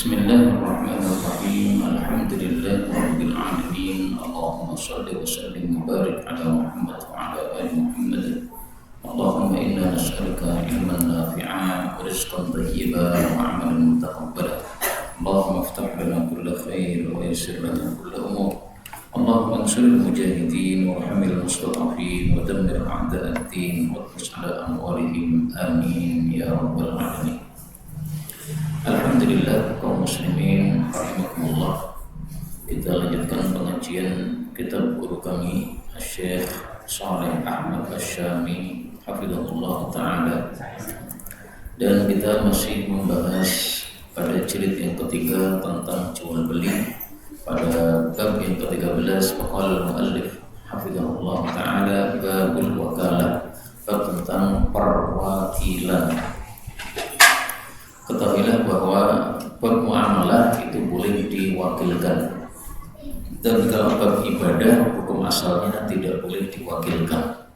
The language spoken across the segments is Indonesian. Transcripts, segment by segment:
Bismillahirrahmanirrahim. Alhamdulillahirabbil alamin. Allahumma shalli wa sallim wa barik ala Muhammad wa ala ali Muhammad. Allahumma inna nas'aluka ilman nafi'an wa rizqan thayyiban wa 'amalan mutaqabbalan. Allahumma iftah lana kulla khair wa yassir lana kulla umur. Allahumma ansuril mujahidin wa rahmil mustad'afin wa dammir a'da'ad-din wa tus 'ala amwalihim. Amin ya rabbal alamin. Alhamdulillah kaum muslimin rahimakumullah. Kita lanjutkan pengajian kitab guru kami Syekh Shalih Ahmad Asy-Syami hafizahullah taala. Dan kita masih membahas pada jilid yang ketiga tentang jual beli. Pada bab yang ke-13 qala al-muallif hafizahullah taala babul wakalah, bab tentang perwakilan. Ketahuilah bahwa bermuamalah itu boleh diwakilkan, dan kalau bab ibadah hukum asalnya tidak boleh diwakilkan.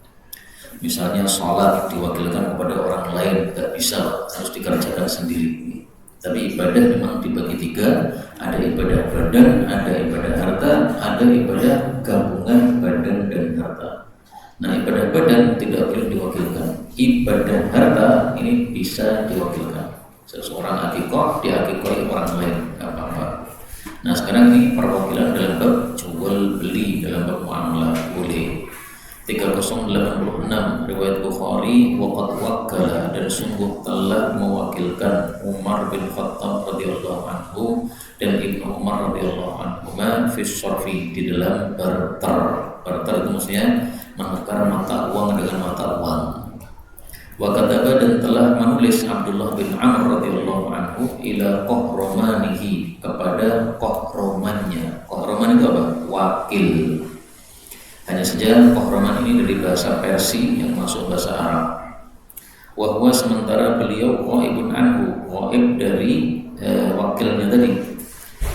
Misalnya sholat diwakilkan kepada orang lain, tidak bisa, harus dikerjakan sendiri. Tapi ibadah memang dibagi tiga, ada ibadah badan, ada ibadah harta, ada ibadah gabungan badan dan harta. Nah, ibadah badan tidak boleh diwakilkan. Ibadah harta ini bisa diwakilkan. Seseorang akikoh, diakikoi orang lain, gak apa-apa. Nah, sekarang ini perwakilan dalam bab jual beli, dalam bab muamalah boleh. 3086 riwayat Bukhari, waqad wakkala, dan sungguh telah mewakilkan Umar bin Khattab radhiyallahu anhu dan Ibnu Umar radhiyallahu anhuma fi syarfi, di dalam barter. Barter itu maksudnya menukar mata uang dengan mata uang. Wa kataba, dan telah menulis Abdullah bin Amr radhiyallahu anhu ila qahromanihi, kepada qahromannya. Qahroman itu apa? Wakil. Hanya saja qahroman ini dari bahasa Persia yang masuk bahasa Arab. Wa huwa, sementara beliau ghaibun anhu, ghaib dari wakilnya tadi.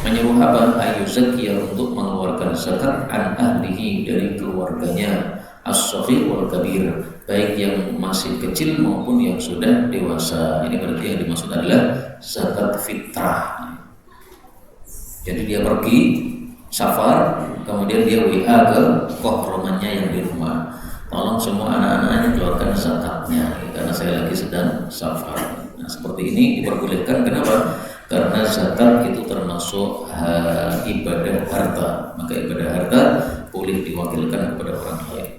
Menyuruh apa? Ayuzakiyah, untuk mengeluarkan zakat an ahlihi, dari keluarganya, as-saghir wal kabir, baik yang masih kecil maupun yang sudah dewasa. Ini berarti yang dimaksud adalah zakat fitrah. Jadi dia pergi safar, kemudian dia WA ke qahromannya yang di rumah, tolong semua anak-anaknya keluarkan zakatnya, karena saya lagi sedang safar. Nah, seperti ini diperbolehkan. Kenapa? Karena zakat itu termasuk ibadah harta, maka ibadah harta boleh diwakilkan kepada orang lain.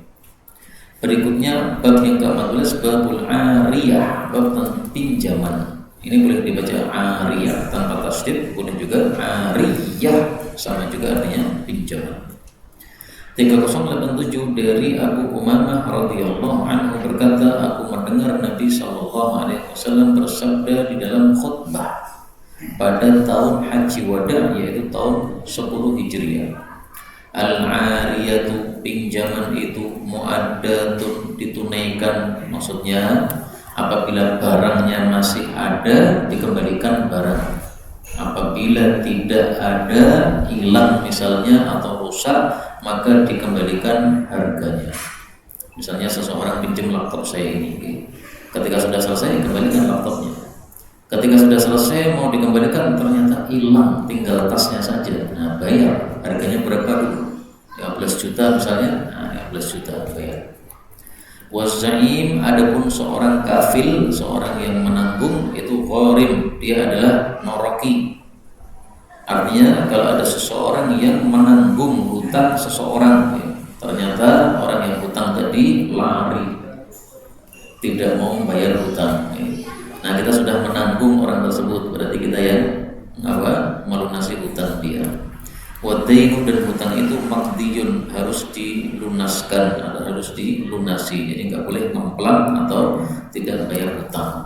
Berikutnya bab yang ke-14, babul ariyah, bab tentang pinjaman. Ini boleh dibaca ariyah tanpa tasdid, boleh juga ariyah, sama juga artinya pinjaman. 3087 dari Abu Umamah radhiyallahu anhu berkata, aku mendengar Nabi SAW bersabda di dalam khutbah pada tahun Haji Wada, yaitu tahun 10 Hijriah. Al-ariyatu, pinjaman itu mu'addatun, ditunaikan. Maksudnya apabila barangnya masih ada, dikembalikan barang. Apabila tidak ada, hilang misalnya atau rusak, maka dikembalikan harganya. Misalnya seseorang pinjam laptop saya ini, ketika sudah selesai kembalikan laptopnya. Ketika sudah selesai mau dikembalikan, ternyata hilang, tinggal tasnya saja. Nah, bayar. Harganya berapa dulu? 15 juta misalnya. Nah, 15 juta bayar. Wazaim, adapun seorang kafil, seorang yang menanggung, itu gharim, dia adalah noroki. Artinya kalau ada seseorang yang menanggung hutang seseorang, ya, ternyata orang yang hutang tadi lari, tidak mau membayar hutang, ya. Nah, kita sudah menanggung orang tersebut, berarti kita yang melunasi hutang dia. Wadainu, dan hutang itu maqdiyun, harus dilunaskan atau harus dilunasi. Jadi nggak boleh ngemplang atau tidak bayar hutang.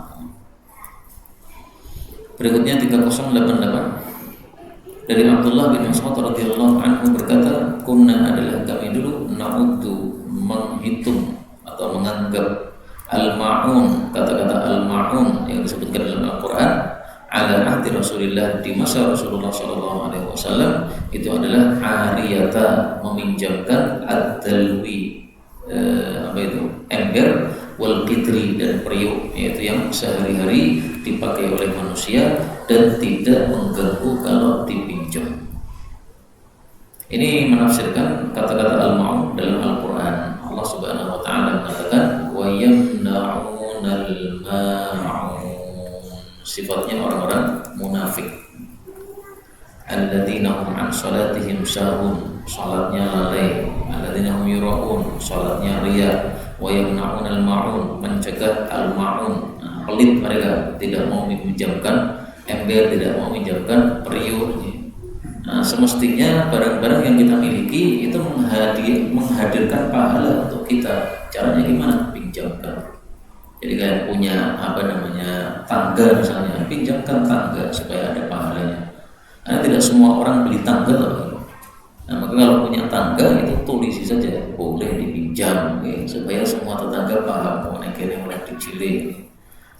Berikutnya 3088 dari Abdullah bin Mas'ud radhiyallahu anhu berkata, kunna, adalah kami dulu, na'uddu, menghitung atau menganggap, al-ma'un, kata-kata al-ma'un yang disebutkan dalam Al-Quran, ala ahdi Rasulillah, di masa Rasulullah SAW, itu adalah ariyata, meminjamkan, ad-dalwi, ember, wal qidri dan periuk, yaitu yang sehari-hari dipakai oleh manusia dan tidak mengganggu kalau dipinjam. Ini menafsirkan kata-kata al-ma'un dalam Al-Quran. Allah Subhanahu wa ta'ala mengatakan wa yamna'unal ma'un, sifatnya orang-orang munafik. Alladzina hum an salatihim sahun, salatnya lalai. Alladzina hum yura'un, salatnya riya. Wa yamna'unal ma'un, mencegah al-ma'un, pelit mereka, tidak mau meminjamkan ember, tidak mau meminjamkan periuk. Nah, semestinya barang-barang yang kita miliki itu menghadirkan pahala untuk kita. Caranya gimana? Pinjamkan. Jadi kayak punya tangga misalnya, pinjamkan tangga supaya ada pahalanya. Karena tidak semua orang beli tangga loh. Nah, maka kalau punya tangga itu tulisi saja, boleh dipinjam, supaya semua tetangga paham mengenai kene oleh dicile.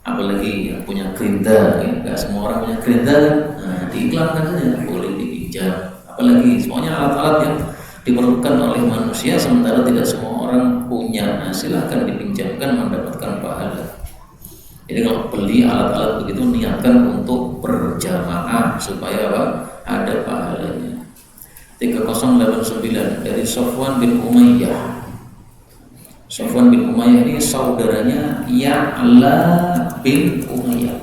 Apalagi yang punya gerinda, nggak semua orang punya gerinda, nah, diiklankan saja, boleh dipinjam. Apalagi semuanya alat-alat yang diperlukan oleh manusia, sementara tidak semua orang punya. Nah, silahkan dipinjamkan, mendapatkan pahala. Jadi kalau beli alat-alat begitu, niatkan untuk berjamaah supaya apa? Ada pahalanya. 3089 dari Sofwan bin Umayyah. Sofwan bin Umayyah ini saudaranya Ya'la bin Umayyah.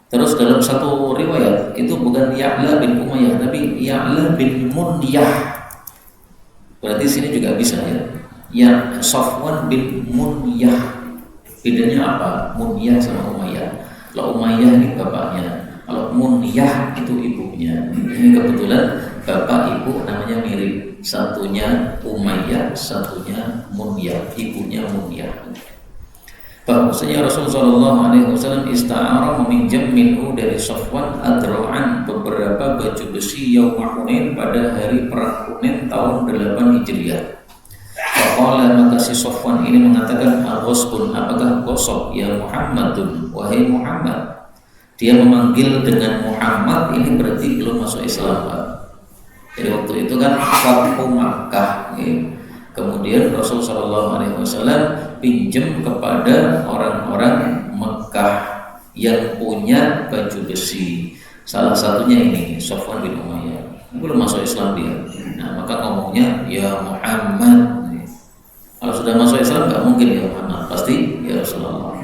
Terus dalam satu riwayat itu bukan Ya'la bin Umayyah, tapi Ya'la bin Munyah. Berarti sini juga bisa ya. Ya, Sofwan bin Munyah. Bedanya apa? Munyah sama Umayyah. Kalau Umayyah ini bapaknya, kalau Munyah itu ibunya. Ini kebetulan bapak ibu namanya mirip. Satunya Umayyah, satunya Munyah, ibunya Munyah. Bahwasanya Rasulullah SAW ista'ara meminjam minhu dari Sofwan adra'an, beberapa baju besi yaum Hunain pada hari perang Hunain tahun 8 Hijriah. Faqala, maka si Sofwan ini mengatakan, al-ghusbun, apakah gosok ya Muhammadun, wahai Muhammad. Dia memanggil dengan Muhammad, ini berarti belum masuk Islam, Pak. Jadi waktu itu kan Fathu Makkah, kemudian Rasulullah SAW pinjam kepada orang-orang Mekah yang punya baju besi. Salah satunya ini Sofwan bin Umayyah, belum masuk Islam dia. Nah, maka ngomongnya ya Muhammad. Kalau sudah masuk Islam nggak mungkin ya Muhammad, pasti ya Rasulullah.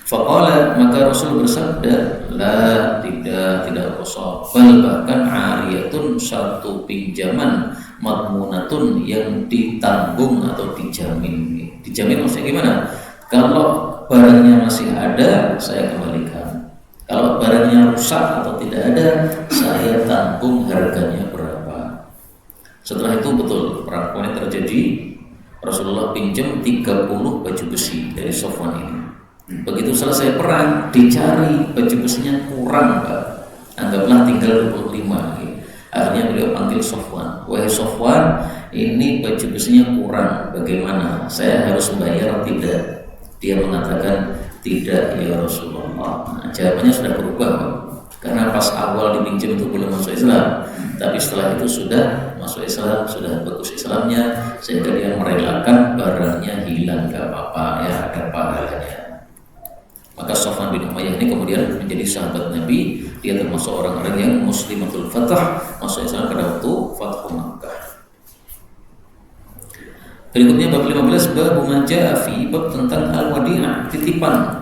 Faqala, maka Rasul bersabda, la, tidak kosong, bahkan ariyatun, satu pinjaman, madmunatun, yang ditanggung atau dijamin. Dijamin maksudnya gimana? Kalau barangnya masih ada, saya kembalikan. Kalau barangnya rusak atau tidak ada, saya tanggung harganya berapa. Setelah itu betul perang Hunain terjadi. Rasulullah pinjam 30 baju besi dari Sofwan ini. Begitu selesai perang, dicari baju besinya kurang, Pak. Anggaplah tinggal 25. Akhirnya beliau panggil Sofwan. Wahai Sofwan, ini baju besinya kurang. Bagaimana? Saya harus bayar tidak? Dia mengatakan tidak ya Rasulullah. Nah, jawabannya sudah berubah, Pak. Karena pas awal dipinjam itu belum masuk Islam, tapi setelah itu sudah masuk Islam, sudah bagus Islamnya, sehingga dia merelakan barangnya hilang, gak apa-apa ya, ada pahalanya. Maka Sofwan bin Umayyah ini kemudian menjadi sahabat Nabi. Dia termasuk orang-orang yang muslimatul fatah, masuk Islam pada waktu Fathu Makkah. Berikutnya bab 15, bab maja'a fi, bab tentang al-wadi'ah, titipan.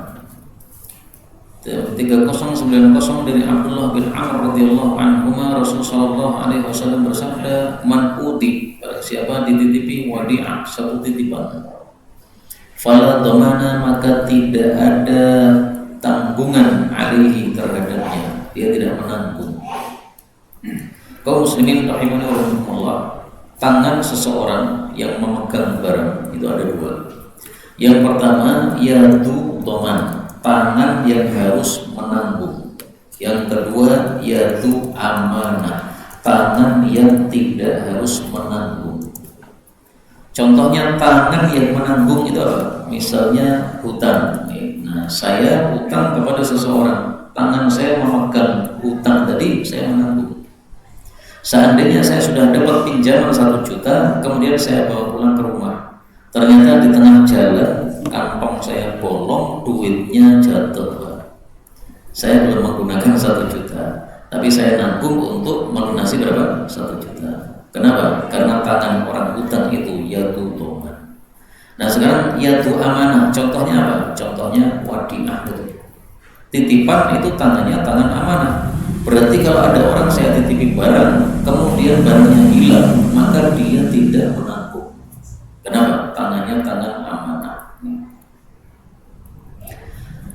3090 dari Abdullah bin Amr radhiyallahu anhuma, Rasulullah SAW bersabda, man uti, siapa dititipi wadi'ah, satu titipan, fala dhamana, maka tidak ada tanggungan alaihi terhadapnya, dia tidak menanggung. Kaum muslimin rahimani wa rahimakumullah, tangan seseorang yang memegang barang itu ada dua. Yang pertama yadu dhaman, tangan yang harus menanggung. Yang kedua yadu amanah, tangan yang tidak harus menanggung. Contohnya tangan yang menanggung itu apa? Misalnya hutang. Nah, saya hutang kepada seseorang, tangan saya memegang hutang tadi, saya menanggung. Seandainya saya sudah dapat pinjaman 1 juta, kemudian saya bawa pulang ke rumah, Ternyata di tengah jalan kantong saya bolong, duitnya jatuh. Saya belum menggunakan 1 juta, tapi saya nanggung untuk melunasi berapa? 1 juta. Kenapa? Karena tangan orang utang itu yaitu toman. Nah sekarang yaitu amanah. Contohnya apa? Contohnya wadiah itu. Titipan itu tangannya tangan amanah. Berarti kalau ada orang saya titipi barang, kemudian barangnya hilang, maka dia tidak menanggung. Kenapa? Tangannya tangan amanah.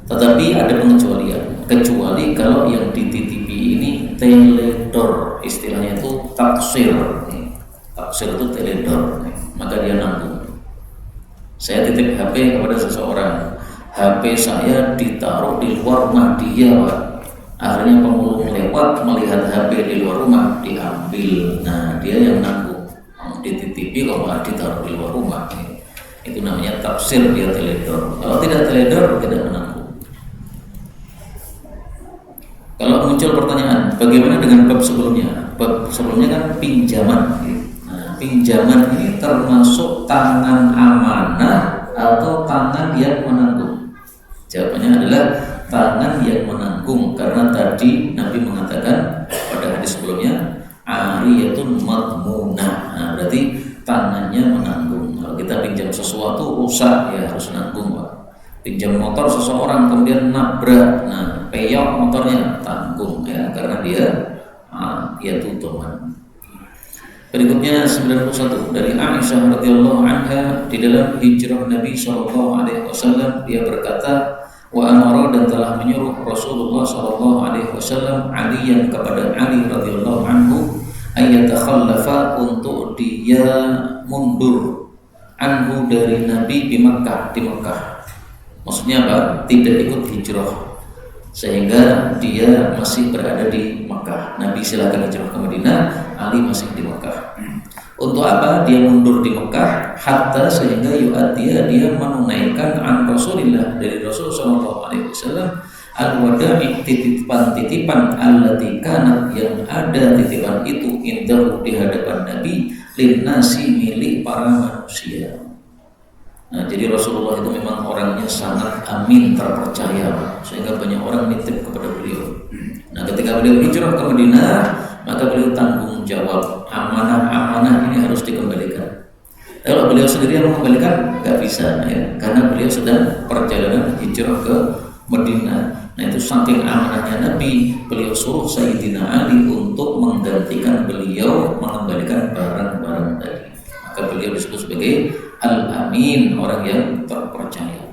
Tetapi ada pengecualian, kecuali kalau yang dititipi ini teledor, istilahnya itu taksir. Taksir itu teledor, maka dia nanggung. Saya titip HP kepada seseorang, HP saya ditaruh di luar rumah dia, Pak. Akhirnya pemulung lewat melihat HP di luar rumah, diambil. Nah dia yang nanggung. Dititipi kalau malah ditaruh di luar rumah, itu namanya tafsir, dia teledor. Kalau tidak teledor, tidak menanggung. Kalau muncul pertanyaan, bagaimana dengan bab sebelumnya? Bab sebelumnya kan pinjaman. Nah, pinjaman ini termasuk tangan amanah atau tangan yang menanggung? Jawabannya adalah tangan yang menanggung, karena tadi Nabi mengatakan pada hadis sebelumnya, ariyatun madmunah. Nah, berarti tangannya menanggung. Kalau kita pinjam sesuatu rusak, ya harus nanggung, Pak. Pinjam motor seseorang kemudian nabrak, nah peyok motornya, tanggung ya, karena dia tutupan. Berikutnya 91 dari Aisyah radhiyallahu anha, di dalam hijrah Nabi SAW dia berkata, wa amara, dan telah menyuruh Rasulullah SAW Aliyan, kepada Ali radhiyallahu anhu, ayatakhallafa, untuk dia mundur, anhu, dari Nabi di Makkah. Maksudnya apa? Tidak ikut hijrah, sehingga dia masih berada di Makkah. Nabi silakan hijrah ke Madinah, Ali masih di Makkah. Untuk apa dia mundur di Makkah? Hatta, sehingga dia menunaikan an Rasulillah, dari Rasul sallallahu alaihi wasallam, al-wada'i, titipan allati kanat, yang ada titipan itu indahu, di hadapan Nabi, linnasi, milik para manusia. Nah, jadi Rasulullah itu memang orangnya sangat amin, terpercaya, sehingga banyak orang nitip kepada beliau. Nah, ketika beliau hijrah ke Madinah, maka beliau tanggung jawab, amanah-amanah ini harus dikembalikan. Kalau beliau sendiri yang mengembalikan, nggak bisa, ya, karena beliau sedang perjalanan hijrah ke Madinah. Nah, itu saking amanahnya Nabi, beliau suruh Sayyidina Ali untuk menggantikan beliau, mengembalikan barang-barang tadi. Maka beliau disebut sebagai Al-Amin, orang yang terpercaya.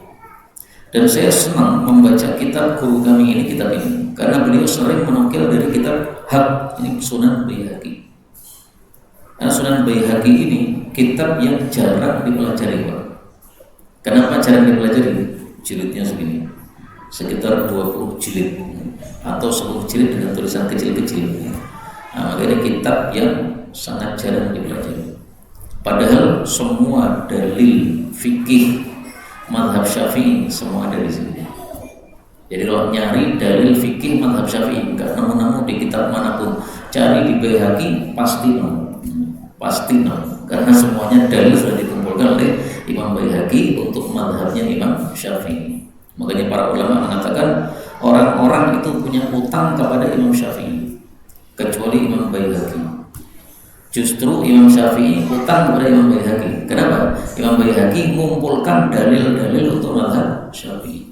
Dan saya senang membaca kitab guru kami ini, kitab ini, karena beliau sering menukil dari kitab Haq, ini Sunan Baihaqi. Nah, Sunan Baihaqi ini kitab yang jarang dipelajari, Pak. Kenapa jarang dipelajari? Jilidnya segini, sekitar 20 jilid atau 10 jilid dengan tulisan kecil-kecil. Nah, maka ini kitab yang sangat jarang dipelajari. Padahal semua dalil fikih mazhab Syafi'i semua ada di sini. Jadi kalau nyari dalil fikih mazhab Syafi'i enggak nemu-nemu di kitab manapun, cari di Baihaqi pasti nemu, karena semuanya dalil sudah dikumpulkan oleh Imam Baihaqi untuk mazhabnya Imam Syafi'i. Makanya para ulama mengatakan orang-orang itu punya utang kepada Imam Syafi'i, kecuali Imam Baihaqi. Justru Imam Syafi'i utang kepada Imam Baihaqi. Kenapa? Imam Baihaqi mengumpulkan dalil-dalil untuk mazhab Syafi'i,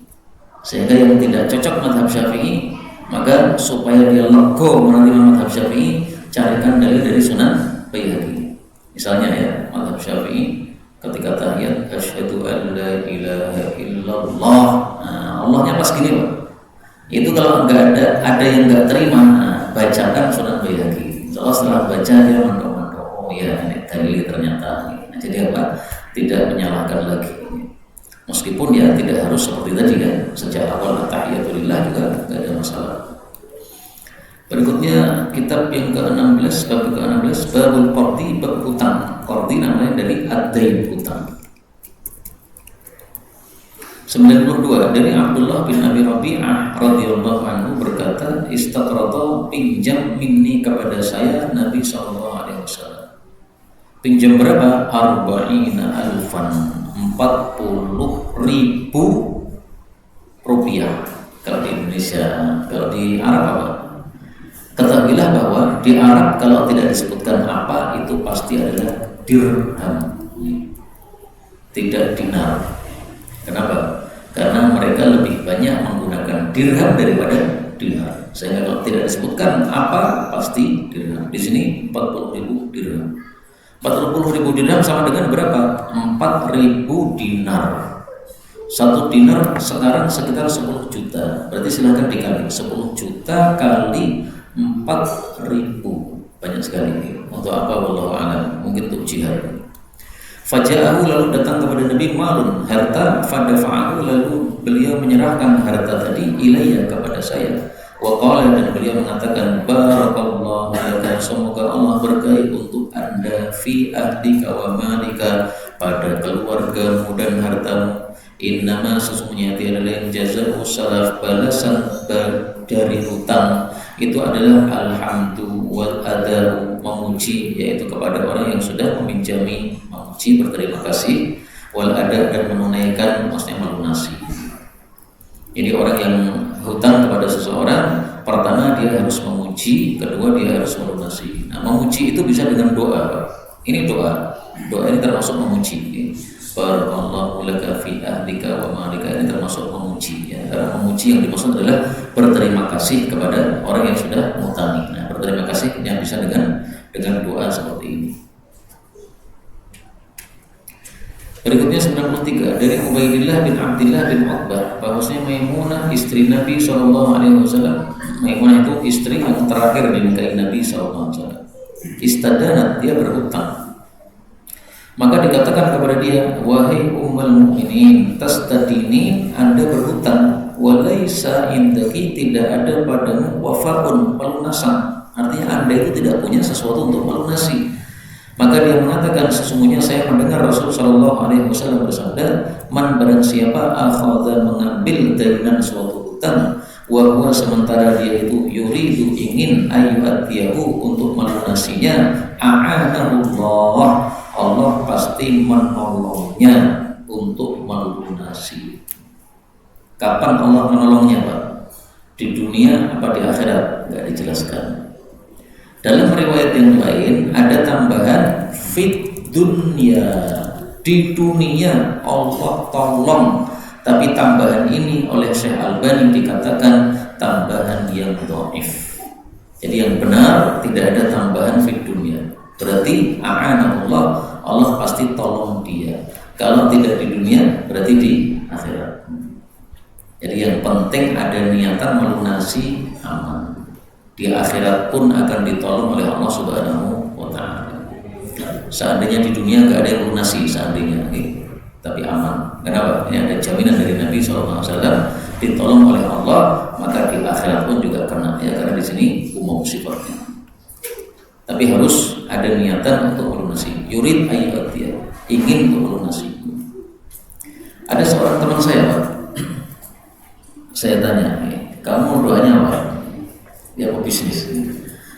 sehingga yang tidak cocok mazhab Syafi'i, maka supaya dia lego menerima mazhab Syafi'i, carikan dalil dari Sunan Baihaqi. Misalnya ya, mazhab Syafi'i ketika tahiyat, asyhadu an la ilaha illallah. Nah, Allahnya pas gini, Pak. Itu kalau nggak ada yang nggak terima, bacakan Sunan Baihaqi. Setelah baca dia mandok-mandok, oh ya ini dalil ternyata. Nah, jadi apa? Tidak menyalahkan lagi. Meskipun ya tidak harus seperti tadi kan, sejak awal tahiyatulillah juga tidak ada masalah. Berikutnya kitab yang ke-16, bab ke-16, babul qardi, bab hutang. Qardi namanya dari ad-dain, hutang. 92 dari Abdullah bin Abi Rabi'ah radhiyallahu anhu berkata, istaqrada, pinjam minni, kepada saya Nabi sallallahu alaihi wasallam. Pinjam berapa? 40.000 alfan, 40.000 rupiah. Kalau di Indonesia, kalau di Arab apa? Ketahuilah bahwa di Arab kalau tidak disebutkan apa itu pasti adalah dirham, tidak dinar. Kenapa? Karena mereka lebih banyak menggunakan dirham daripada dinar. Sehingga kalau tidak disebutkan apa pasti dirham. Di sini 40.000 dirham. 40.000 dirham sama dengan berapa? 4.000 dinar. Satu dinar sekarang sekitar 10 juta. Berarti silahkan dikali 10 juta kali 4.000. Banyak sekali. Untuk apa? Wallahu a'lam. Mungkin untuk jihad. Faja'ahu, lalu datang kepada Nabi malun, harta, fadafa'ahu, lalu beliau menyerahkan harta tadi ilayya, kepada saya. Wa qala, dan beliau mengatakan barakallahu laka, semoga Allah berkahi untuk Anda fi ahlika wa malika, pada keluargamu dan hartamu. Innama, sesungguhnya tiada lain, jazaa'u salaf, balasan dari hutang itu adalah alhamdu wal ada'u, memuji, yaitu kepada orang yang sudah meminjami, memuji, berterima kasih, wal ada, dan menunaikan, maksudnya melunasi. Jadi orang yang hutang kepada seseorang, pertama dia harus memuji, kedua dia harus melunasi. Nah, memuji itu bisa dengan doa. Ini doa ini termasuk memuji. Barakallahu laka fi ahlika wa malika, ini termasuk memuji ya. Karena memuji yang dimaksud adalah berterima kasih kepada orang yang sudah menghutangi. Nah, berterima kasih yang bisa dengan doa seperti ini. Berikutnya 93 dari Ubaidillah bin Abdillah bin Uqbah, bahwasanya Maimunah istri Nabi SAW. Maimunah itu istri yang terakhir dinikahi Nabi SAW. Istadanat, dia berhutang. Maka dikatakan kepada dia, wahai ummul mukminin, tastadini, Anda berhutang, walaisa indaki, tidak ada padamu wafaun, pelunasan. Artinya Anda itu tidak punya sesuatu untuk melunasi. Maka dia mengatakan, sesungguhnya saya mendengar Rasulullah SAW bersabda, man, barang siapa akhadha, mengambil darinan suatu hutang, wa huwa, sementara dia itu yuridu, ingin ayyu'atiyahu, untuk melunasinya, a'anahullah, Allah pasti menolongnya untuk melunasi. Kapan Allah menolongnya, Pak? Di dunia apa di akhirat? Enggak dijelaskan. Dalam riwayat yang lain ada tambahan fit dunya, di dunia Allah tolong. Tapi tambahan ini oleh Syekh Albani dikatakan tambahan yang dhaif. Jadi yang benar tidak ada tambahan fit dunya. Berarti a'anallah, Allah pasti tolong dia. Kalau tidak di dunia, berarti di akhirat. Jadi yang penting ada niatan melunasi, aman. Di akhirat pun akan ditolong oleh Allah Subhanahu wa ta'ala. Seandainya di dunia nggak ada yang lunasi, seandainya, tapi aman. Kenapa? Ini ada jaminan dari Nabi SAW, ditolong oleh Allah, maka di akhirat pun juga kena. Ya, karena di sini umum sifatnya. Tapi harus ada niatan untuk melunasi. Yurid ayyatiyah, ingin untuk melunasi. Ada seorang teman saya, Pak. Saya tanya, kamu doanya apa? Dia pebisnis.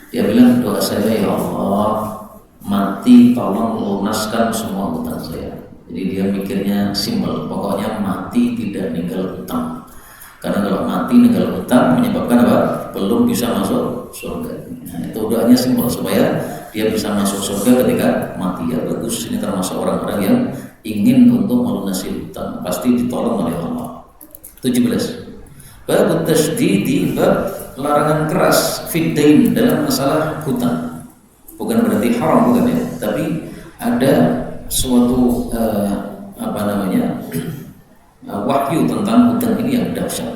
Dia bilang, doa saya, ya Allah, mati tolong lunaskan semua hutang saya. Jadi dia mikirnya simpel, pokoknya mati tidak ninggal hutang. Karena kalau mati ninggal hutang menyebabkan apa? Belum bisa masuk surga. Nah, itu doanya simpel, supaya dia bisa masuk surga ketika mati. Ya bagus, ini termasuk orang-orang yang ingin untuk melunasi hutang, pasti ditolong oleh Allah. 17. Bab tasydidi, bab larangan keras fiddain, dalam masalah hutang. Bukan berarti haram, bukan ya, tapi ada suatu wahyu tentang hutang ini yang dahsyat.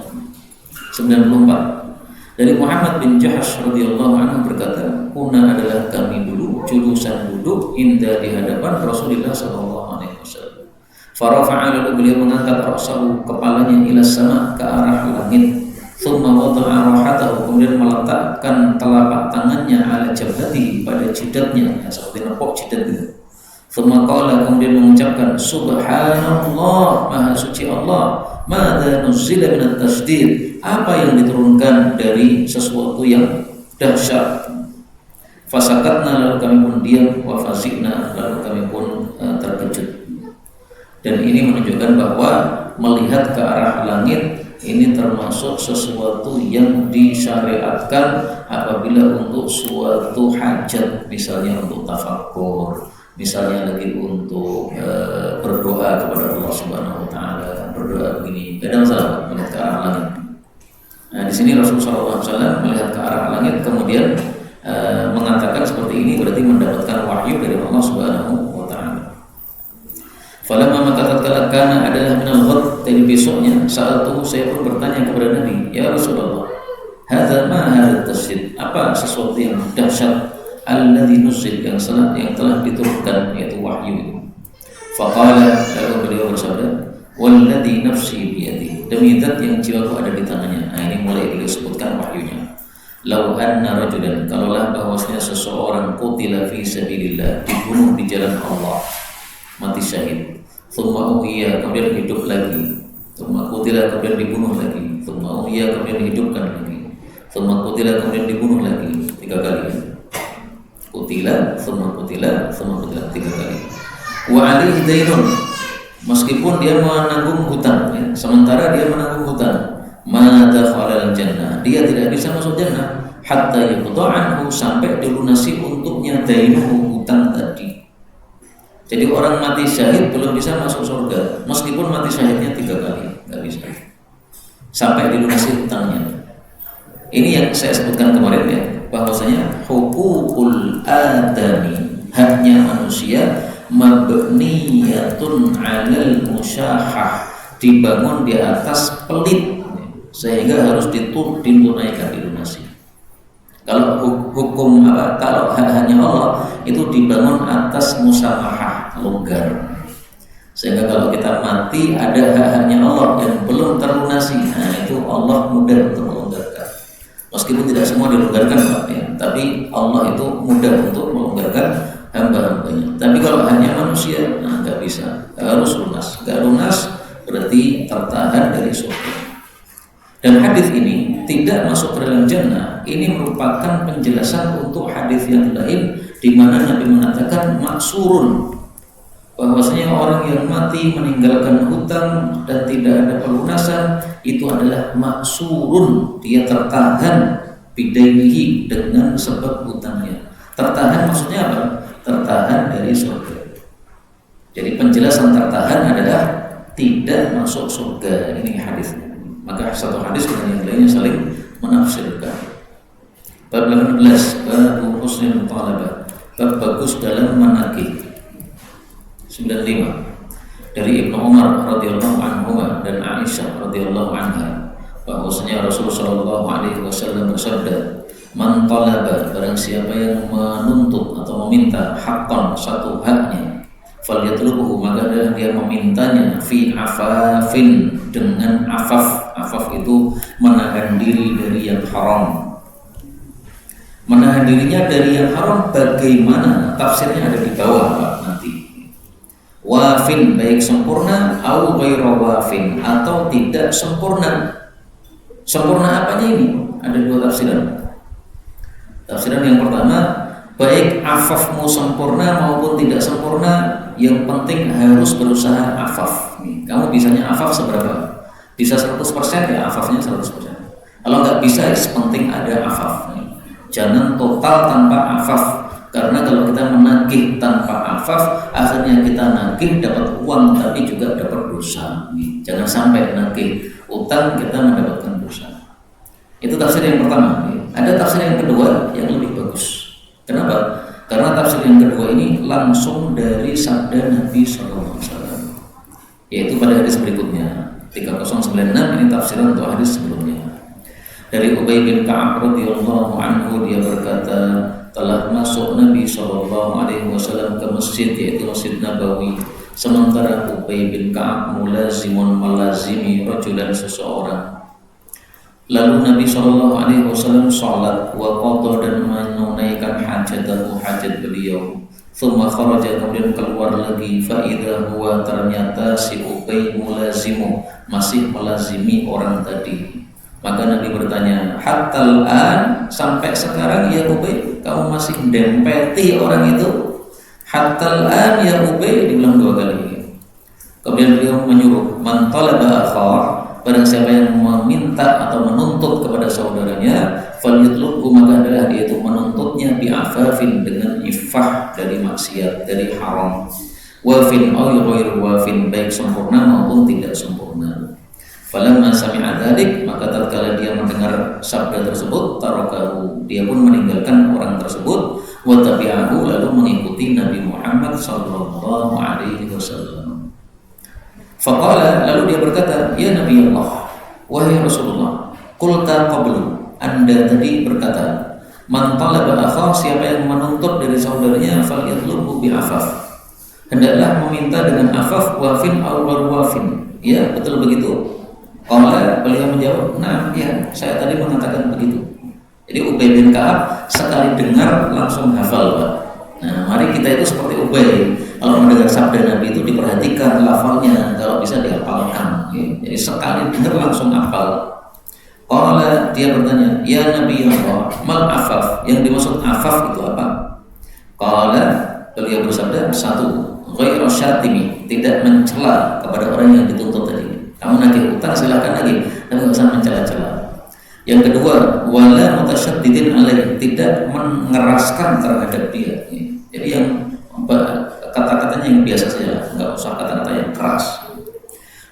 94. Dari Muhammad bin Jahash radhiyallahu anhu berkata, kuna adalah kami dulu julusan duduk indah di hadapan Rasulullah sallallahu alaihi wasallam. Farafa'a, lalu beliau mengangkat ra'sahu, kepalanya, ila sama, ke arah langit. Thumma wada'a rahatahu, kemudian meletakkan telapak tangannya ala jabhati, pada jidatnya, seperti nepok jidat itu. Thumma qala, kemudian mengucapkan, subhanallah, maha suci Allah, madza nuzila minat tasydid, apa yang diturunkan dari sesuatu yang dahsyat. Fasakatna, lalu kami pun diam, wa fazikna, lalu kami pun terkejut. Dan ini menunjukkan bahwa melihat ke arah langit ini termasuk sesuatu yang disyariatkan apabila untuk suatu hajat, misalnya untuk tafakkur, misalnya lagi untuk berdoa kepada Allah Subhanahu wa taala, berdoa begini, tidak ada masalah melihat ke arah langit. Nah, di sini Rasulullah SAW melihat ke arah langit kemudian mengatakan seperti ini berarti mendapatkan wahyu dari Allah Subhanahu wa taala. Falamma tatkala kana adalah minal ghad, tapi besoknya saat itu saya pun bertanya kepada Nabi, ya Rasulullah, hadza ma hadza tasydid, apa sesuatu yang dahsyat alladzi nuzil yang telah diturunkan, yaitu wahyu itu. Faqala, lalu beliau bersabda, walladzi nafsi biyadi, demi zat yang jiwaku ada di tangannya. Nah, ini mulai beliau sebutkan wahyunya. Lau anna rajulan, kalaulah bahwasanya seseorang qutila fi sabilillah, dibunuh di jalan Allah, mati syahid, thumma uhiya, kemudian hidup lagi, thumma qutila, kemudian dibunuh lagi, thumma uhiya, kemudian dihidupkan lagi, thumma qutila, kemudian dibunuh lagi 3 kali. Qutila, thumma qutila, thumma qutila 3 kali. Wa alaihi dainun, meskipun dia menanggung hutang, ya, sementara dia menanggung hutang, ma dakhala al-jannah, dia tidak bisa masuk jannah hatta yuqta'anhu, sampai dilunasi untuknya dainuhu, hutang tadi. Jadi orang mati syahid belum bisa masuk surga meskipun mati syahidnya 3 kali, nggak bisa, sampai dilunasi hutangnya. Ini yang saya sebutkan kemarin, ya, bahwasanya hukukul adami, haknya manusia, mabniyatun 'alal musyahah, dibangun di atas pelit, sehingga harus ditunaikan, dilunasi. Kalau hukum kalau hanya Allah itu dibangun atas musamahah, longgar. Sehingga kalau kita mati ada hak-haknya Allah yang belum terlunasi, nah itu Allah mudah untuk melonggarkan. Meskipun tidak semua dilonggarkan, Pak, ya, tapi Allah itu mudah untuk melonggarkan hamba-hambanya. Tapi kalau hanya manusia, nah nggak bisa, harus lunas. Nggak lunas berarti tertahan dari surga. Dan hadis ini tidak masuk ke dalam jannah. Ini merupakan penjelasan untuk hadis yang lain di mana Nabi mengatakan maksurun, bahwasanya orang yang mati meninggalkan hutang dan tidak ada pelunasan itu adalah maksurun, dia tertahan bidainihi, dengan sebab hutangnya. Tertahan maksudnya apa? Tertahan dari surga. Jadi penjelasan tertahan adalah tidak masuk surga. Ini hadisnya. Maka satu hadis dengan yang lainnya saling menafsirkan. Bab 18, bab husnul talabah, bab bagus dalam menagih. 95 dari Ibnu Umar radhiyallahu anhu dan Aisyah radhiyallahu anha, bahwasanya Rasulullah sallallahu alaihi wasallam bersabda, man talaba, barang siapa yang menuntut atau meminta haqqan, satu haknya, falyatlubuhu, maka adalah dia memintanya fi afafin, dengan afaf. Afaf itu menahan diri dari yang haram. Menahan dirinya dari yang haram bagaimana? Tafsirnya ada di bawah, Pak, nanti. Wafin, baik sempurna, au ghairu wafin, atau tidak sempurna. Sempurna apanya ini? Ada 2 tafsiran. Tafsiran yang pertama, baik afafmu sempurna maupun tidak sempurna, yang penting harus berusaha afaf. Kamu bisanya afaf seberapa? Bisa 100%, ya afafnya 100%. Kalau nggak bisa, penting ada afaf. Jangan total tanpa afaf, karena kalau kita menagih tanpa afaf, akhirnya kita nagih dapat uang tapi juga dapat dosa. Jangan sampai nagih utang kita mendapatkan dosa. Itu tafsir yang pertama. Ada tafsir yang kedua yang lebih bagus. Kenapa? Karena tafsir yang kedua ini langsung dari sabda Nabi SAW, yaitu pada hadis berikutnya 3096. Ini tafsiran untuk hadis sebelumnya. Dari Ubay bin Ka'ab radhiyallahu anhu, dia berkata, telah masuk Nabi SAW ke masjid, yaitu Masjid Nabawi, sementara Ubay bin Ka'ab mulazimun, melazimi rajulan, seseorang. Lalu Nabi SAW sholat wa qadha, dan menunaikan hajatahu, hajat beliau. Thumma kharaja, kemudian keluar lagi, fa idza huwa, ternyata si Ubay mulazimu, masih melazimi orang tadi. Maka Nabi bertanya, hatal an, sampai sekarang ya Ubay, kamu masih dempeti orang itu? Hatal an ya Ubay, diulang 2 kali. Kemudian beliau menyuruh, man talaba akhah, barang siapa yang meminta atau menuntut kepada saudaranya, falyutlubhu, maka adalah dia itu menuntutnya bi'afafin, dengan ifah dari maksiat, dari haram, wafin aw ghairu wafin, baik sempurna maupun tidak sempurna. Falamma sami'a dzalik, maka tatkala dia mendengar sabda tersebut, tarakahu, dia pun meninggalkan orang tersebut, wa tabi'ahu, lalu mengikuti Nabi Muhammad sallallahu alaihi wasallam. Faqala, lalu dia berkata, ya Nabi Allah, wahai Rasulullah, qulta qablu, Anda tadi berkata, man talaba akhah, siapa yang menuntut dari saudaranya, falyatlubhu bi'afaf, hendaklah meminta dengan afaf, wafin aw wafin. Ya, betul begitu? Qala, beliau menjawab, nah ya, saya tadi mengatakan begitu. Jadi Ubay bin Ka'ab sekali dengar langsung hafal, Pak. Nah, mari kita itu seperti Ubay, kalau mendengar sabda Nabi itu diperhatikan lafalnya, kalau bisa dihafalkan. Jadi sekali dengar langsung hafal. Qala, dia bertanya, ya Nabi Allah, mal afaf, yang dimaksud afaf itu apa? Qala, beliau bersabda, satu, ghairu syatimi, tidak mencela kepada orang yang dituntut tadi. Kamu nagih utang silakan lagi, tapi nggak usah mencela-cela. Yang kedua, wala mutasyaddidin alaih, tidak mengeraskan terhadap dia. Jadi yang kata-katanya yang biasa saja, nggak usah kata-kata yang keras.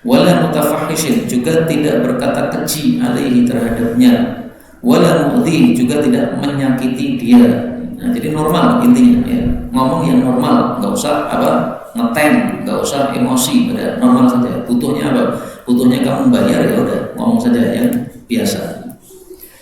Wala mutafahishin, juga tidak berkata keji alaihi terhadapnya. Wala mu'dhi, juga tidak menyakiti dia. Nah, jadi normal intinya, ya. Ngomong yang normal, nggak usah ngetem, nggak usah emosi, pada normal saja. Butuhnya apa? Butuhnya kamu bayar, ya udah ngomong saja yang biasa.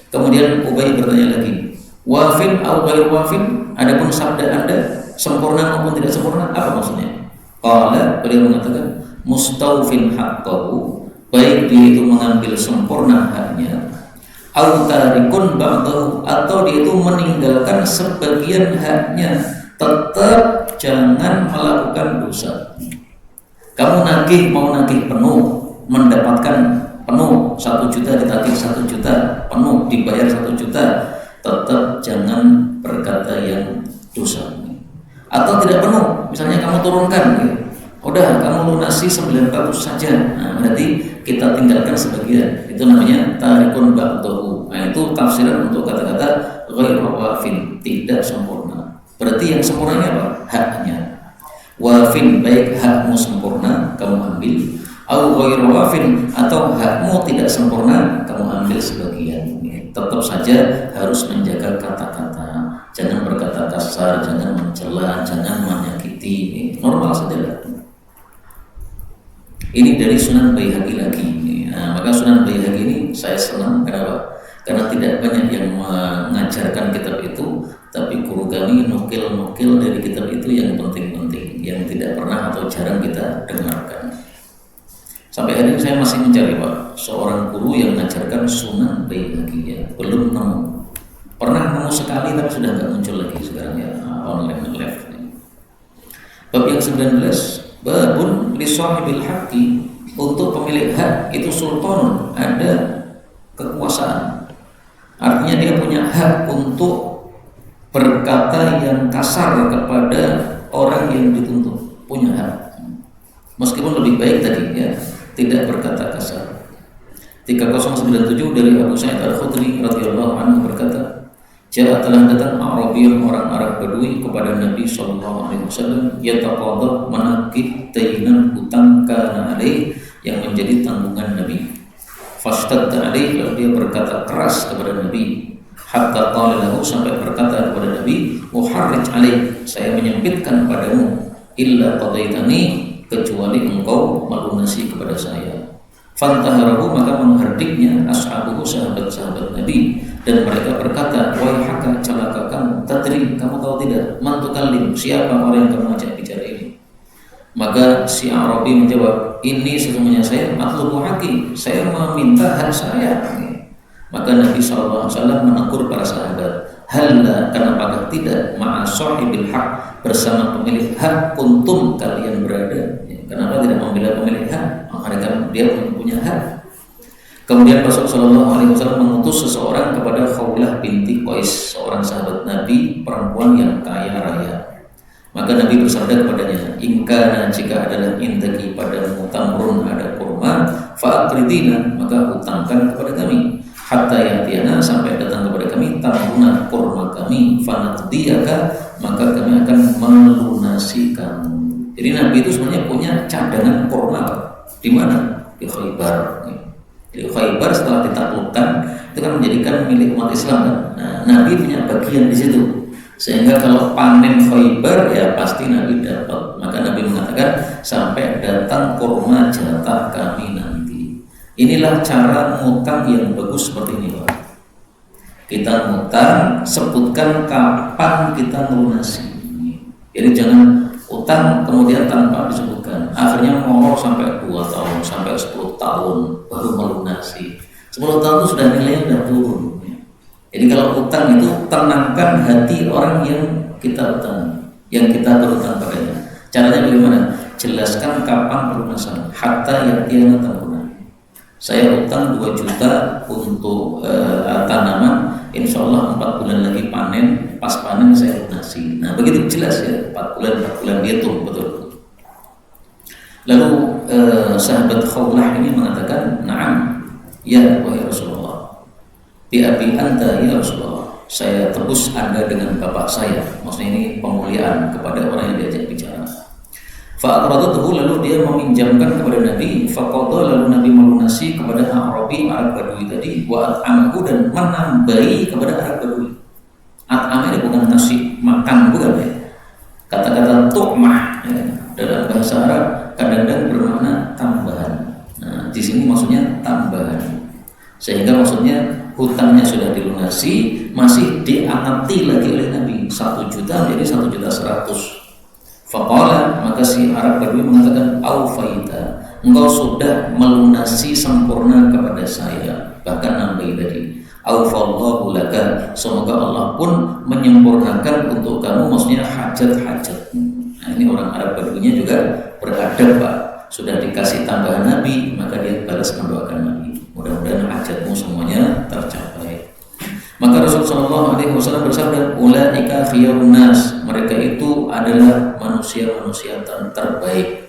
Kemudian Ubay bertanya lagi, wafin au ghairu wafin, adapun sabda Anda sempurna maupun tidak sempurna, apa maksudnya? Qala, beliau mengatakan, mustawfin haqqahu, baik dia itu mengambil sempurna haknya, au tarikun ba'dahu, atau dia itu meninggalkan sebagian haknya, tetap jangan melakukan dosa. Kamu mau nagih penuh, mendapatkan penuh 1 juta, ditagih 1 juta penuh, dibayar 1 juta, tetap jangan berkata yang dosa. Atau tidak penuh, misalnya kamu turunkan, udah kamu lunasi 900 saja, nah berarti kita tinggalkan sebagian, itu namanya tarikun ba'dahu. Nah, itu tafsiran untuk kata-kata ghairu wafin, tidak sempurna. Berarti yang sempurnanya apa? Haknya. Wafin, baik hakmu sempurna kamu ambil, au ghairu wafin, atau hakmu tidak sempurna kamu ambil sebagian. Tetap saja harus menjaga kata-kata, jangan berkata kasar, jangan mencela, jangan menyakiti, normal saja. Ini dari Sunan Baihaqi lagi. Nah, maka Sunan Baihaqi ini saya senang, kenapa? Karena tidak banyak yang mengajarkan kitab itu, tapi guru kami nukil-nukil dari kitab itu yang penting-penting, yang tidak pernah atau jarang kita dengarkan. Sampai hari ini saya masih mencari, Pak, seorang guru yang mengajarkan Sunan Baihaqi, ya. Belum nemu. Pernah nemu sekali tapi sudah nggak muncul lagi sekarang, ya, online live. Bab yang 19, babun li sahibil haqqi, untuk pemilik hak itu sultan, ada kekuasaan. Artinya dia punya hak untuk berkata yang kasar kepada orang yang dituntut, punya hak. Meskipun lebih baik tadi, ya, tidak berkata kasar. 3097 dari Abu Sa'id Al-Khudri radhiyallahu anhu berkata, telah datang Arabiyun, orang Arab Badui, kepada Nabi sallallahu alaihi wasallam, yataqadha, menagih dainan hutang kana alaih, yang menjadi tanggungan Nabi. Fashtadda alaih, lalu dia berkata keras kepada Nabi, hatta qala lahu, sampai berkata kepada Nabi, uharrij alaih, saya menyempitkan padamu, illa qadaitani, kecuali engkau melunasi kepada saya. Fantaharahu, maka menghardiknya ashabuhu, sahabat-sahabat Nabi, dan mereka berkata, waihaka, celaka kamu, tadri, kamu tahu tidak, man tukallim, siapa orang yang kamu ajak bicara ini? Maka si Arabi menjawab, ini sesungguhnya saya matlubu haqi, saya meminta hak saya. Maka Nabi SAW menegur para sahabat, halla, kenapakah tidak, ma'a sahibil haq, bersama pemilik hak, kuntum, kalian berada. Kenapa tidak membela pemilik hak? Karena dia punya hak. Kemudian Rasulullah SAW mengutus seseorang kepada Khawlah binti Qais, seorang sahabat Nabi, perempuan yang kaya raya. Maka Nabi bersabda kepadanya, "Ingkana jika adalah indaki padamu tamrun ada kurma, fa'akridina maka hutangkan kepada kami, hatta yatiana sampai datang kepada kami tamruna kurma kami, fanaqdiyaka maka kami akan melunasi kamu." Jadi Nabi itu sebenarnya punya cadangan kurma di mana? Di Khaybar. Di Khaybar setelah ditaklukkan itu kan menjadikan milik umat Islam kan. Nah, Nabi punya bagian di situ. Sehingga kalau panen Khaybar ya pasti Nabi dapat. Maka Nabi mengatakan sampai datang kurma jatah kami nanti. Inilah cara ngutang yang bagus seperti ini Pak. Kita ngutang, sebutkan kapan kita melunasi. Jadi jangan utang kemudian tanpa disebutkan. Akhirnya molor sampai 2 tahun, sampai 10 tahun baru melunasi. 10 tahun itu sudah nilainya sudah turun. Jadi kalau utang itu tenangkan hati orang yang kita utang, yang kita berutang padanya. Caranya bagaimana? Jelaskan kapan pelunasan. Hatta ya'tiyana tamruna. Saya utang 2 juta untuk tanaman, insya Allah 4 bulan lagi panen, pas panen saya lunasi. Nah begitu jelas ya, 4 bulan dia tuh betul. Lalu sahabat Khawlah ini mengatakan, "Na'am, ya wahai Rasulullah. Bi abi anta ya Rasulullah, saya tebus Anda dengan bapak saya." Maksudnya ini pemuliaan kepada orang yang diajak bicara. Fa'aqradatuhu, lalu dia meminjamkan kepada Nabi. Faqadha, lalu Nabi melunasi kepada Arabi, Arab Badui tadi. Wa at'amahu, dan menambahi kepada Arab Badui. At'am ini bukan nasi makan, bukan ya. Kata-kata tu'mah ya, dalam bahasa Arab kadang-kadang bermakna tambahan. Nah, di sini maksudnya tambahan. Sehingga maksudnya hutangnya sudah dilunasi, masih diamati lagi oleh Nabi 1 juta menjadi 1.100.000. Faqala, maka si Arab Badui mengatakan, "Aufaita, engkau sudah melunasi sempurna kepada saya." Bahkan nambahi tadi, "Aufallahu laka, semoga Allah pun menyempurnakan untuk kamu," maksudnya hajat-hajat. Nah ini orang Arab Baduinya juga beradab Pak. Sudah dikasih tambahan Nabi, maka dia balas mendoakan Nabi. Mudah-mudahan hajatmu semuanya tercapai. Maka Rasulullah SAW bersabda, "Ulaika khiyarun nas," mereka itu adalah manusia-manusia terbaik.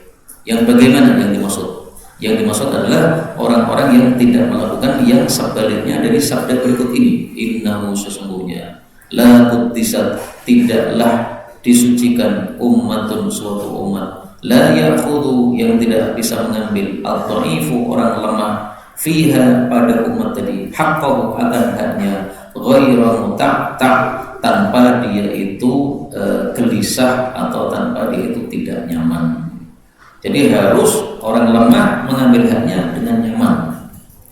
Yang bagaimana yang dimaksud? Yang dimaksud adalah orang-orang yang tidak melakukan yang sebaliknya dari sabda berikut ini. Innahu, sesungguhnya, la quddisat, tidaklah disucikan ummatun, suatu umat, la ya'khudhu, yang tidak bisa mengambil, al-dha'ifu, orang lemah, fiha, pada umat tadi, haqqahu, akan haknya, ghairu muta'ta', tanpa dia itu gelisah atau tanpa dia itu tidak nyaman. Jadi harus orang lemah mengambil haknya dengan nyaman.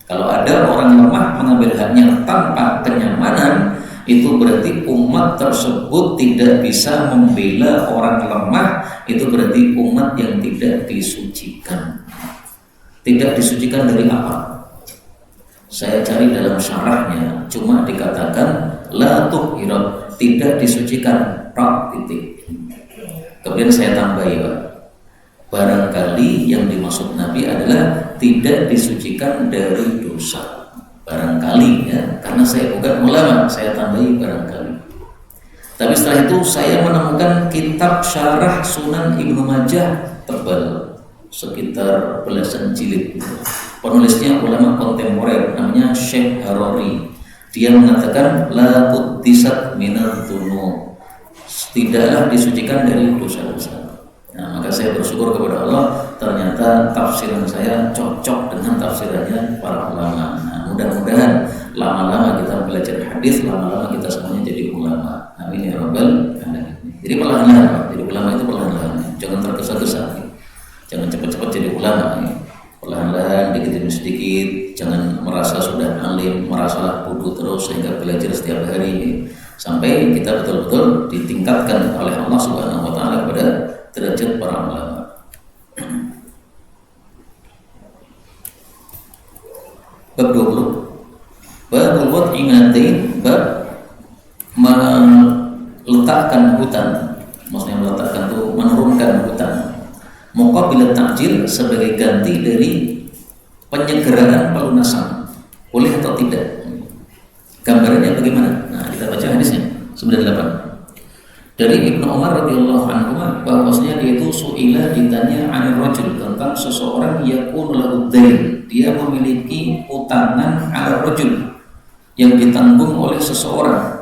Kalau ada orang lemah mengambil haknya tanpa kenyamanan, itu berarti umat tersebut tidak bisa membela orang lemah. Itu berarti umat yang tidak disucikan. Tidak disucikan dari apa? Saya cari dalam syarahnya, cuma dikatakan la tuhhirat, tidak disucikan, rak, titik. Kemudian saya tambahi Pak, barangkali yang dimaksud Nabi adalah tidak disucikan dari dosa. Barangkali ya, karena saya bukan ulama, saya tambahi barangkali. Tapi setelah itu saya menemukan kitab syarah Sunan Ibnu Majah tebal, sekitar belasan jilid. Penulisnya ulama kontemporer, namanya Syekh Harori. Dia mengatakan la quddisat minadz dzunub, tidaklah disucikan dari dosa-dosa. Nah, maka saya bersyukur kepada Allah, ternyata tafsiran saya cocok dengan tafsirannya para ulama. Nah, mudah-mudahan lama-lama kita belajar hadis, lama-lama kita semuanya jadi ulama. Amin ya rabbal alamin. Jadi perlahan-lahan, jadi ulama itu perlahan-lahan, jangan tergesa-gesa, jangan cepat-cepat jadi ulama. Perlahan-lahan, dikit demi sedikit, jangan merasa sudah alim, merasa bodoh terus sehingga belajar setiap hari, sampai kita betul-betul ditingkatkan oleh Allah Subhanahu wa taala kepada derajat para ulama. Bab 20. Babul wad'i minatain, bab meletakkan hutan. Maksudnya meletakkan itu menurunkan hutan. Muqabilat ta'jil, sebagai ganti dari penyegeraan pelunasan. Boleh atau tidak? Gambarannya bagaimana? Nah, kita baca hadisnya 98. Dari Ibnu Umar radhiyallahu anhu bahwasanya dia itu su'ilah ditanya anil rajul tentang seseorang yakun lahu dain, dia memiliki utangan ala rajul yang ditanggung oleh seseorang.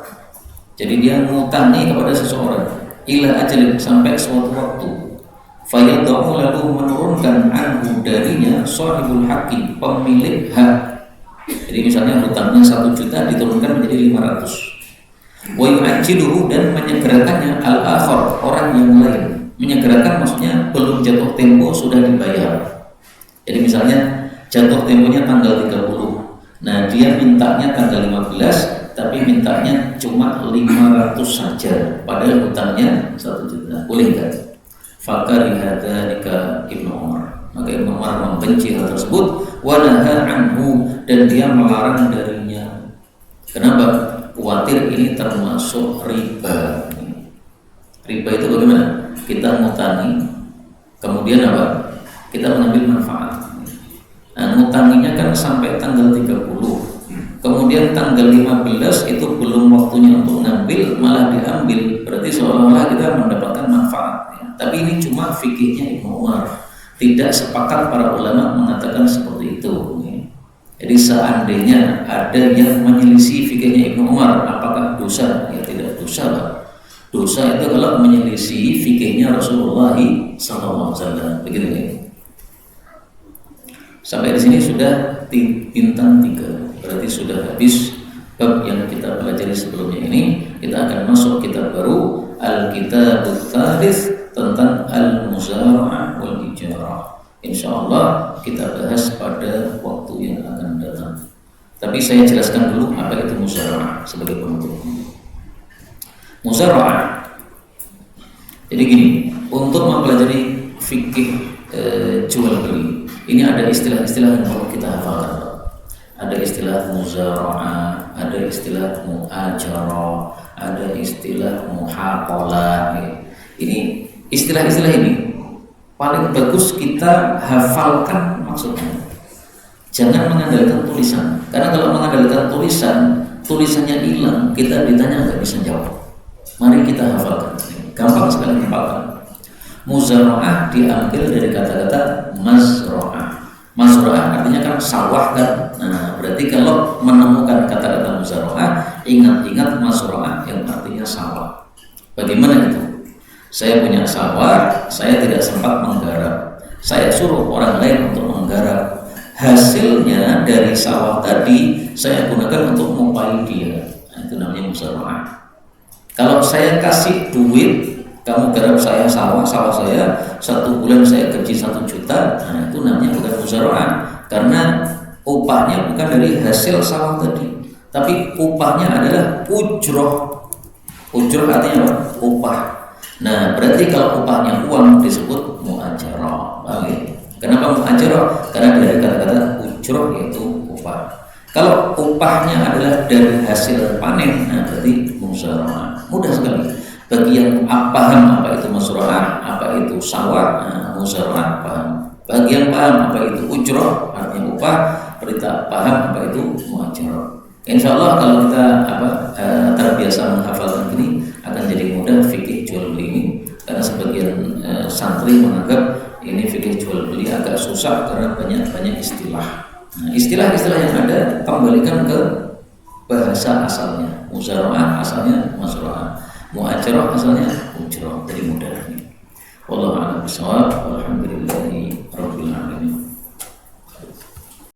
Jadi dia mengutangi kepada seseorang ila ajalin sampai suatu waktu. Fayadhu lalu menurunkan anhu darinya sahibul haqqi, pemilik hak. Jadi misalnya hutangnya 1 juta diturunkan menjadi 500. Wa yu'ajjiluhu dan menyegerakannya al-akhar, orang yang lain. Menyegerakan maksudnya belum jatuh tempo sudah dibayar. Jadi misalnya jatuh temponya tanggal 30. Nah, dia mintanya tanggal 15 tapi mintanya cuma 500 saja padahal hutangnya 1 juta. Boleh enggak? Fakari hadzalika Ibnu Umar. Maka Ibnu Umar membenci hal tersebut wa naha anhu dan dia melarang darinya. Kenapa? Khawatir ini termasuk riba. Riba itu bagaimana? Kita ngutangi, kemudian apa? Kita mengambil manfaat. Nah, ngutanginya kan sampai tanggal 30. Kemudian tanggal 15 itu belum waktunya untuk ngambil, malah diambil. Berarti seolah-olah kita mendapatkan manfaat. Tapi ini cuma fikihnya Ibnu Umar. Tidak sepakat para ulama mengatakan seperti itu. Jadi seandainya ada yang menyelisih fikihnya Ibnu Umar, apakah dosa? Ya tidak dosa lah. Dosa itu kalau menyelisih fikihnya Rasulullah SAW. Begitu ya. Sampai di sini sudah bintang 3. Berarti sudah habis bab yang kita pelajari sebelumnya ini. Kita akan masuk kitab baru, Al-Kitabut Tsalits tentang Al-Muzara'ah wal Ijarah. InsyaAllah kita bahas pada waktu yang akan datang. Tapi saya jelaskan dulu apa itu muzara'ah sebagai penutup. Muzara'ah, jadi gini, untuk mempelajari fikih jual beli, ini ada istilah-istilah yang perlu kita hafalkan. Ada istilah muzara'ah, ada istilah mu'ajarah, ada istilah muhaqalah. Ini istilah-istilah ini paling bagus kita hafalkan maksudnya. Jangan mengandalkan tulisan, karena kalau mengandalkan tulisan, tulisannya hilang, kita ditanya nggak bisa jawab. Mari kita hafalkan. Gampang sekali hafalkan. Muzara'ah diambil dari kata-kata mazra'ah. Mazra'ah artinya kan sawah kan. Nah, berarti kalau menemukan kata-kata muzara'ah, ingat-ingat mazra'ah yang artinya sawah. Bagaimana itu? Saya punya sawah, saya tidak sempat menggarap. Saya suruh orang lain untuk menggarap. Hasilnya dari sawah tadi saya gunakan untuk mempai dia. Nah, itu namanya muzara'ah. Kalau saya kasih duit, kamu garap saya sawah saya 1 bulan saya gaji 1 juta, nah itu namanya bukan muzara'ah. Karena upahnya bukan dari hasil sawah tadi, tapi upahnya adalah ujroh. Ujroh artinya apa? Upah. Nah, berarti kalau upahnya uang disebut mu'ajarah. Kenapa mu'ajarah? Karena dari kata-kata ujroh yaitu upah. Kalau upahnya adalah dari hasil panen, nah berarti muzara'ah. Mudah sekali. Bagi yang paham apa itu muzara'ah, apa itu sawah, nah, muzara'ah paham. Bagi yang paham apa itu ujroh, artinya upah, berita paham apa itu mu'ajarah. Insya Allah kalau kita terbiasa menghafalkan ini akan jadi mudah fikih jual beli ini, karena sebagian santri menganggap ini fikih jual beli agak susah karena banyak istilah. Nah, istilah-istilah yang ada kembalikan ke bahasa asalnya. Muzara'ah asalnya mazra'ah, mu'ajarah asalnya ujrah. Jadi mudah. Wallahu a'lam bishawab. Alhamdulillahi rabbil alamin.